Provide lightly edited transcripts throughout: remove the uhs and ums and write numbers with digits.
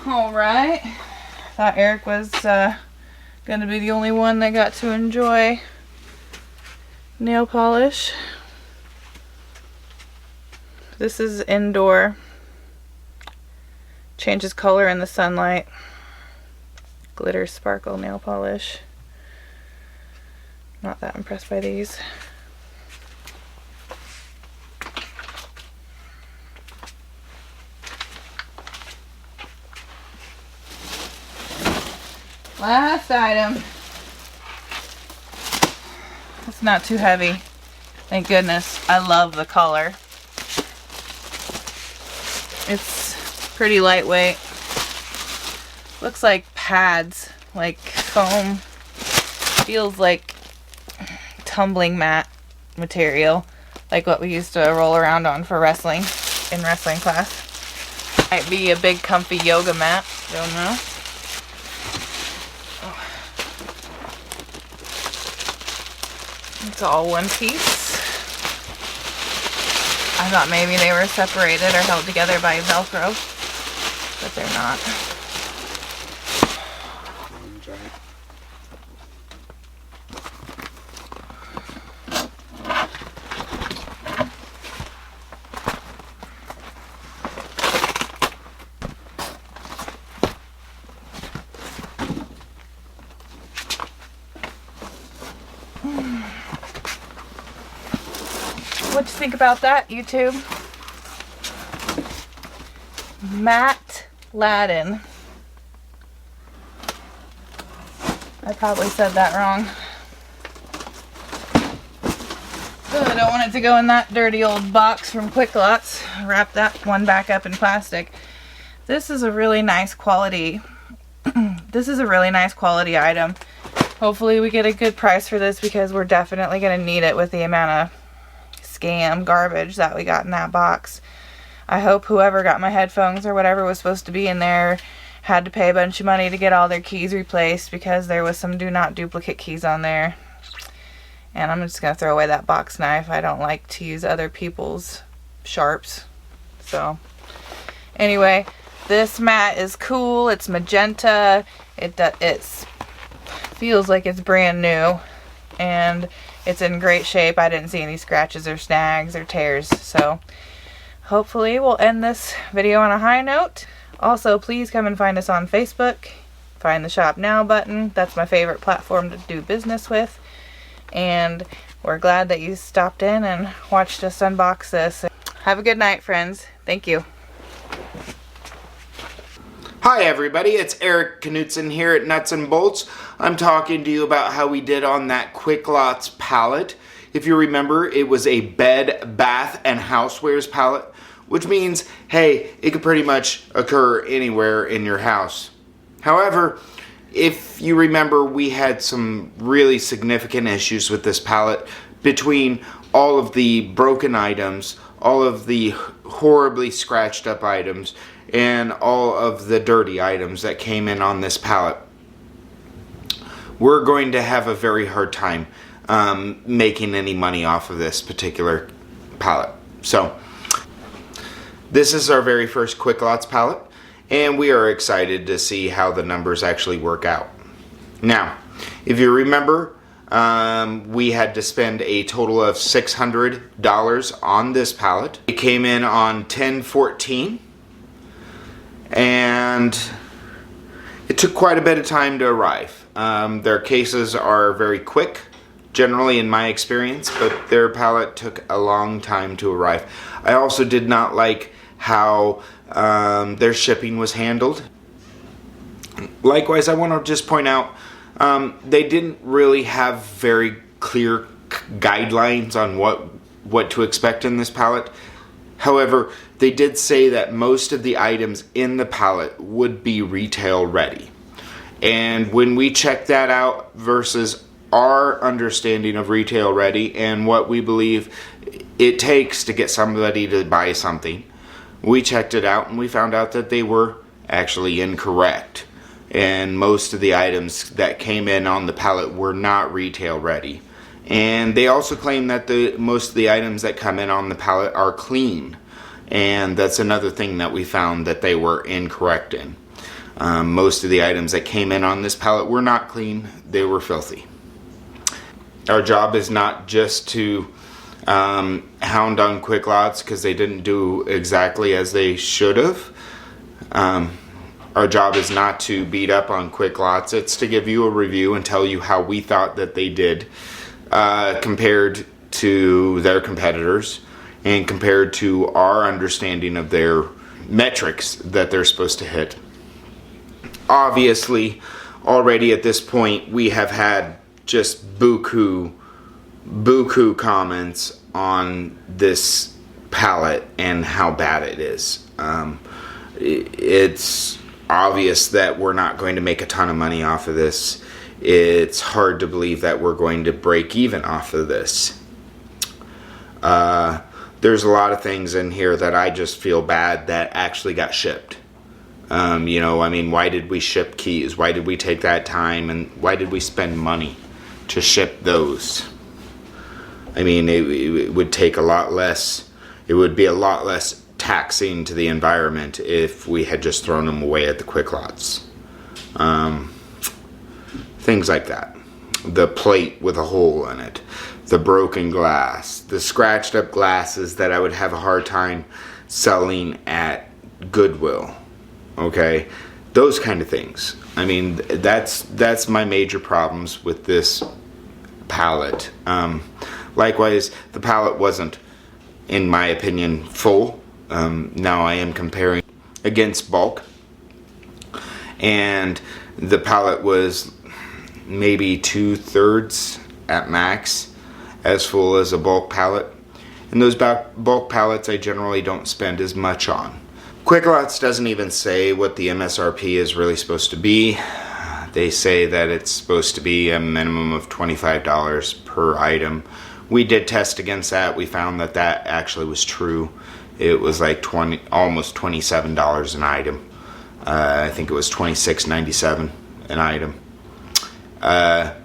Alright. Thought Eric was gonna be the only one that got to enjoy nail polish. This is indoor. Changes color in the sunlight. Glitter sparkle nail polish. Not that impressed by these. Last item. It's not too heavy. Thank goodness. I love the color. It's pretty lightweight. Looks like pads, like foam. Feels like tumbling mat material, like what we used to roll around on for wrestling in wrestling class. Might be a big comfy yoga mat. Don't know. It's all one piece. I thought maybe they were separated or held together by Velcro, but they're not. What you think about that, YouTube? Matt Ladin. I probably said that wrong. Ugh, I don't want it to go in that dirty old box from Quicklotz. Wrap that one back up in plastic. This is a really nice quality. This is a really nice quality item. Hopefully we get a good price for this because we're definitely going to need it with the amount of scam garbage that we got in that box. I hope whoever got my headphones or whatever was supposed to be in there had to pay a bunch of money to get all their keys replaced because there was some do not duplicate keys on there. And I'm just going to throw away that box knife. I don't like to use other people's sharps. So anyway, this mat is cool. It's magenta. It feels like it's brand new. And it's in great shape. I didn't see any scratches or snags or tears. So hopefully we'll end this video on a high note. Also, please come and find us on Facebook. Find the Shop Now button. That's my favorite platform to do business with. And we're glad that you stopped in and watched us unbox this. Have a good night, friends. Thank you. Hi everybody, it's Eric Knutson here at Nuts and Bolts. I'm talking to you about how we did on that Quicklotz pallet. If you remember, it was a bed, bath, and housewares pallet, which means, hey, it could pretty much occur anywhere in your house. However, if you remember, we had some really significant issues with this pallet between all of the broken items, all of the horribly scratched up items, and all of the dirty items that came in on this pallet. We're going to have a very hard time making any money off of this particular pallet. So, this is our very first Quicklotz pallet, and we are excited to see how the numbers actually work out. Now, if you remember, we had to spend a total of $600 on this pallet. It came in on 10/14. And it took quite a bit of time to arrive. Their cases are very quick, generally in my experience, but their pallet took a long time to arrive. I also did not like how their shipping was handled. Likewise, I want to just point out, they didn't really have very clear guidelines on what to expect in this pallet. However, they did say that most of the items in the pallet would be retail ready. And when we checked that out versus our understanding of retail ready and what we believe it takes to get somebody to buy something, we checked it out and we found out that they were actually incorrect. And most of the items that came in on the pallet were not retail ready. And they also claim that most of the items that come in on the pallet are clean. And that's another thing that we found that they were incorrect in. Most of the items that came in on this pallet were not clean, they were filthy. Our job is not just to hound on Quicklotz because they didn't do exactly as they should have. Our job is not to beat up on Quicklotz. It's to give you a review and tell you how we thought that they did compared to their competitors and compared to our understanding of their metrics that they're supposed to hit. Obviously, already at this point, we have had just buku comments on this pallet and how bad it is. It's obvious that we're not going to make a ton of money off of this. It's hard to believe that we're going to break even off of this. There's a lot of things in here that I just feel bad that actually got shipped. Why did we ship keys? Why did we take that time? And why did we spend money to ship those? It would take a lot less. It would be a lot less taxing to the environment if we had just thrown them away at the Quicklotz. Things like that. The plate with a hole in it. The broken glass. The scratched up glasses that I would have a hard time selling at Goodwill. Okay? Those kind of things. That's my major problems with this pallet. Likewise, the pallet wasn't, in my opinion, full. Now I am comparing against bulk. And the pallet was maybe 2/3 at max as full as a bulk pallet. And those bulk pallets I generally don't spend as much on. Quicklotz doesn't even say what the MSRP is really supposed to be. They say that it's supposed to be a minimum of $25 per item. We did test against that. We found that that actually was true. It was like almost $27 an item. I think it was $26.97 an item. But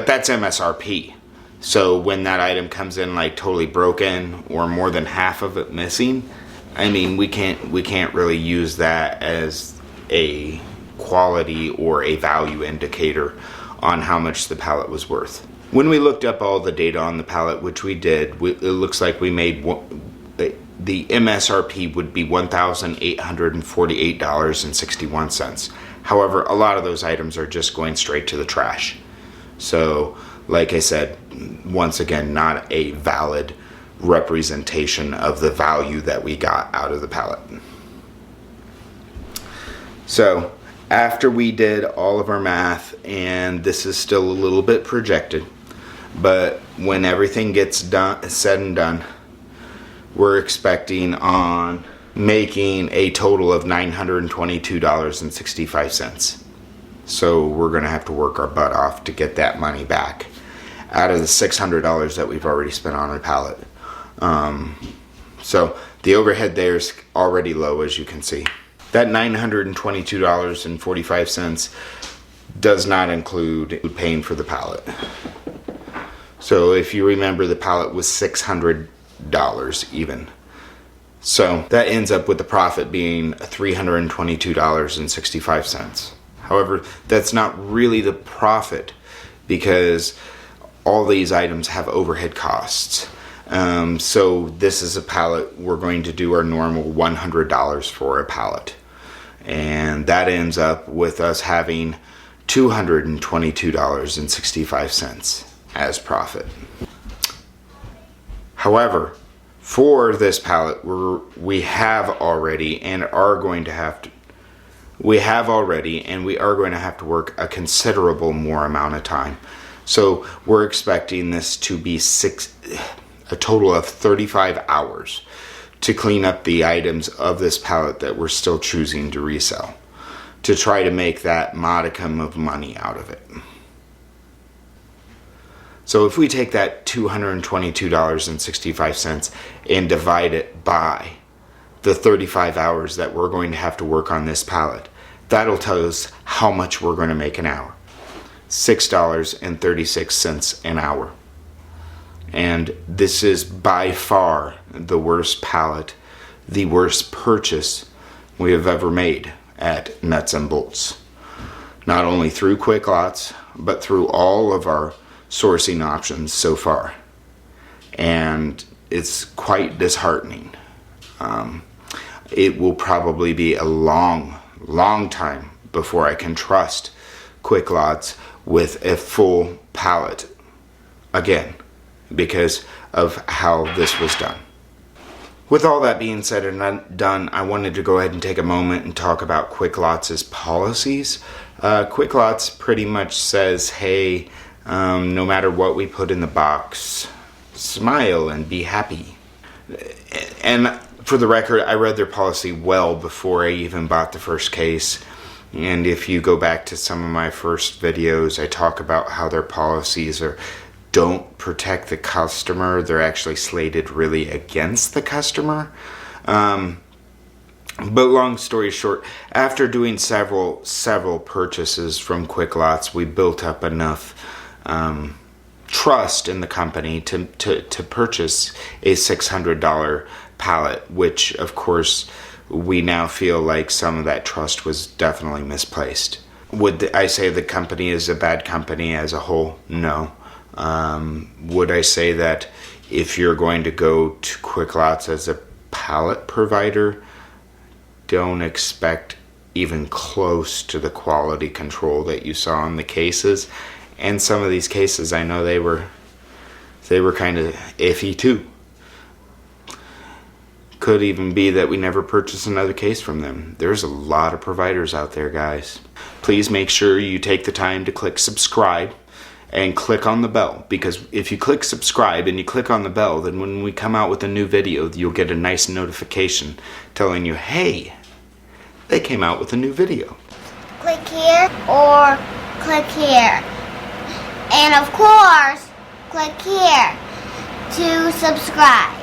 that's MSRP. So when that item comes in like totally broken or more than half of it missing, we can't really use that as a quality or a value indicator on how much the pallet was worth. When we looked up all the data on the pallet, which we did, it looks like we made the MSRP would be $1,848.61. However, a lot of those items are just going straight to the trash. So, like I said, once again, not a valid representation of the value that we got out of the pallet. So, after we did all of our math, and this is still a little bit projected, but when everything gets said and done, we're expecting on making a total of $922.65. So we're going to have to work our butt off to get that money back out of the $600 that we've already spent on a pallet. So the overhead there is already low, as you can see. That $922.45 does not include paying for the pallet. So if you remember, the pallet was $600 even. So that ends up with the profit being $322.65. However, that's not really the profit because all these items have overhead costs. So this is a pallet. We're going to do our normal $100 for a pallet. And that ends up with us having $222.65 as profit. However, for this pallet, we have already and we are going to have to work a considerable more amount of time. So we're expecting this to be a total of 35 hours to clean up the items of this pallet that we're still choosing to resell, to try to make that modicum of money out of it. So if we take that $222.65 and divide it by the 35 hours that we're going to have to work on this pallet, that'll tell us how much we're going to make an hour. $6.36 an hour. And this is by far the worst pallet, the worst purchase we have ever made at Nuts and Bolts. Not only through Quicklotz, but through all of our sourcing options so far. And it's quite disheartening. It will probably be a long time before I can trust Quicklotz with a full pallet again, because of how this was done. With all that being said and done, I wanted to go ahead and take a moment and talk about Quicklotz's policies. Quicklotz pretty much says, hey, no matter what we put in the box, smile and be happy. And for the record, I read their policy well before I even bought the first case. And if you go back to some of my first videos, I talk about how their policies don't protect the customer. They're actually slated really against the customer. But long story short, after doing several purchases from Quicklotz, we built up enough trust in the company to purchase a $600 pallet, which of course we now feel like some of that trust was definitely misplaced. Would I say the company is a bad company as a whole? No. Would I say that if you're going to go to Quicklotz as a pallet provider, don't expect even close to the quality control that you saw in the cases? And some of these cases, I know they were kind of iffy too. Could even be that we never purchase another case from them. There's a lot of providers out there, guys. Please make sure you take the time to click subscribe and click on the bell, because if you click subscribe and you click on the bell, then when we come out with a new video, you'll get a nice notification telling you, hey, they came out with a new video. Click here or click here. And of course, click here to subscribe.